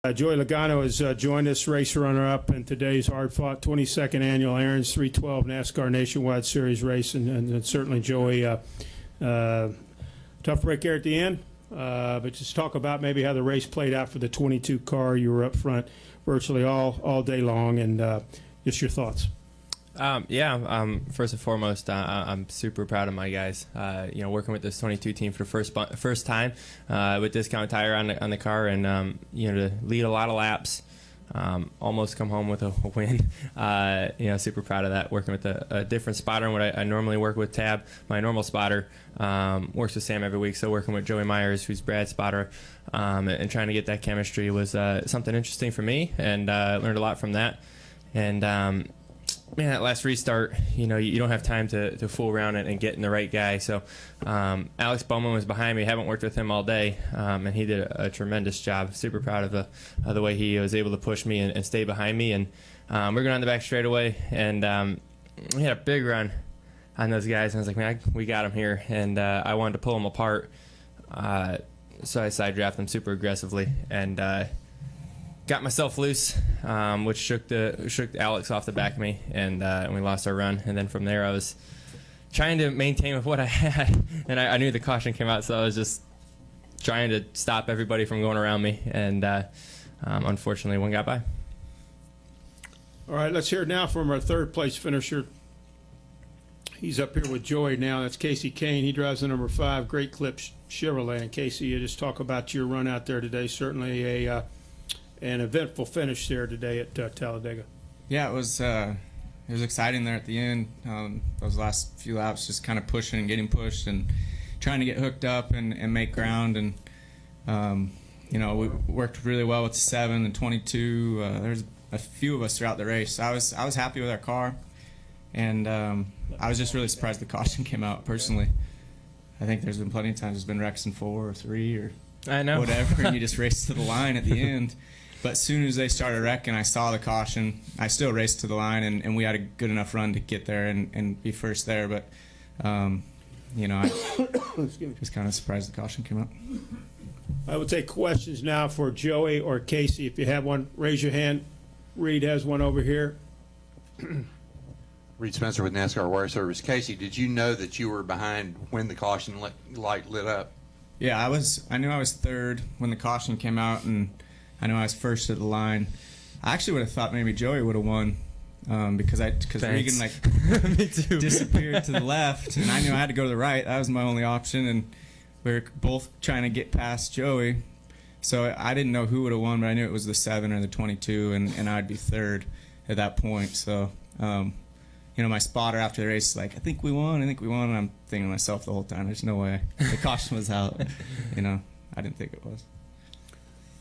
Joey Logano has joined us, race runner-up in today's hard-fought 22nd annual Aaron's 312 NASCAR Nationwide Series race, and certainly, Joey, tough break here at the end, but just talk about maybe how the race played out for the 22 car. You were up front virtually all day long, and just your thoughts. First and foremost, I'm super proud of my guys. Working with this 22 team for the first time with Discount Tire on the car, and to lead a lot of laps, almost come home with a win. Super proud of that. Working with a different spotter than what I normally work with. Tab, my normal spotter, works with Sam every week. So working with Joey Myers, who's Brad's spotter, and trying to get that chemistry was something interesting for me, and learned a lot from that. And that last restart, you don't have time to fool around and get in the right guy. So Alex Bowman was behind me. Haven't worked with him all day, and he did a tremendous job. Super proud of the way he was able to push me and stay behind me. And we're going on the back straightaway, and we had a big run on those guys. And I was like, man, we got them here. And I wanted to pull them apart, so I side drafted them super aggressively and got myself loose, which shook Alex off the back of me, and we lost our run. And then from there, I was trying to maintain with what I had, and I knew the caution came out, so I was just trying to stop everybody from going around me, and unfortunately, one got by. All right, let's hear it now from our third-place finisher. He's up here with Joey now. That's Kasey Kahne. He drives the number 5 Great Clip Chevrolet. And Kasey, you just talk about your run out there today. Certainly an eventful finish there today at Talladega. Yeah, it was exciting there at the end. Those last few laps, just kind of pushing and getting pushed and trying to get hooked up and make ground. And we worked really well with the 7 and 22. There's a few of us throughout the race. I was happy with our car, and I was just really surprised the caution came out. Personally, I think there's been plenty of times there's been wrecks in 4 or 3 or whatever, and you just race to the line at the end. But as soon as they started wrecking, I saw the caution. I still raced to the line, and we had a good enough run to get there and be first there. But, I just kind of surprised the caution came out. I will take questions now for Joey or Kasey. If you have one, raise your hand. Reed has one over here. Reed Spencer with NASCAR Wire Service. Kasey, did you know that you were behind when the caution light lit up? Yeah, I knew I was third when the caution came out, and I know I was first at the line. I actually would have thought maybe Joey would have won because Regan Me too. disappeared to the left, and I knew I had to go to the right. That was my only option, and we were both trying to get past Joey. So I didn't know who would have won, but I knew it was the 7 or the 22, and I'd be third at that point. So, my spotter after the race is like, I think we won, and I'm thinking to myself the whole time, there's no way. The caution was out. I didn't think it was.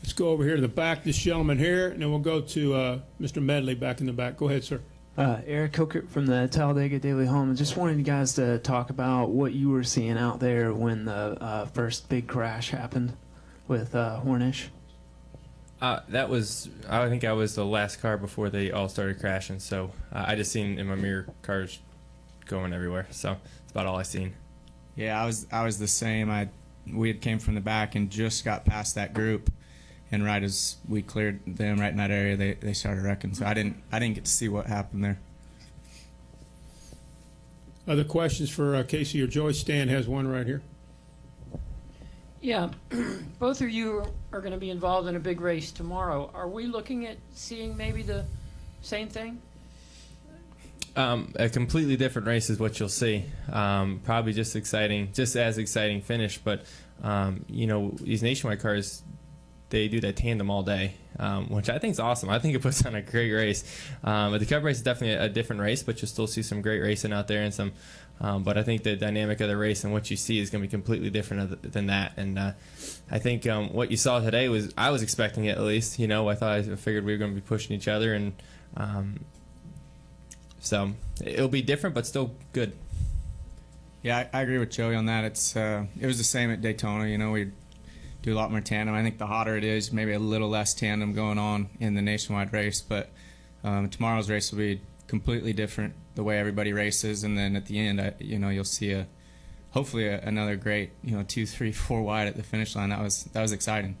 Let's go over here to the back, this gentleman here, and then we'll go to Mr. Medley back in the back. Go ahead, sir. Eric Hilkert from the Talladega Daily Home. Just wanted you guys to talk about what you were seeing out there when the first big crash happened with Hornish. I think I was the last car before they all started crashing, so I just seen in my mirror cars going everywhere, so that's about all I seen. Yeah, I was the same. We had came from the back and just got past that group, and right as we cleared them right in that area, they started wrecking. So I didn't get to see what happened there. Other questions for Kasey or Joey? Stan has one right here. Yeah, both of you are going to be involved in a big race tomorrow. Are we looking at seeing maybe the same thing? A completely different race is what you'll see. Probably just as exciting finish. But these nationwide cars, they do that tandem all day, which I think is awesome. I think it puts on a great race. But the Cup race is definitely a different race, but you'll still see some great racing out there and some. But I think the dynamic of the race and what you see is going to be completely different than that. And I think what you saw today I was expecting it at least. I figured we were going to be pushing each other, and so it'll be different, but still good. Yeah, I agree with Joey on that. It was the same at Daytona. We do a lot more tandem. I think the hotter it is, maybe a little less tandem going on in the nationwide race. But tomorrow's race will be completely different, the way everybody races, and then at the end, you'll see hopefully another great 2, 3, 4 wide at the finish line. That was exciting.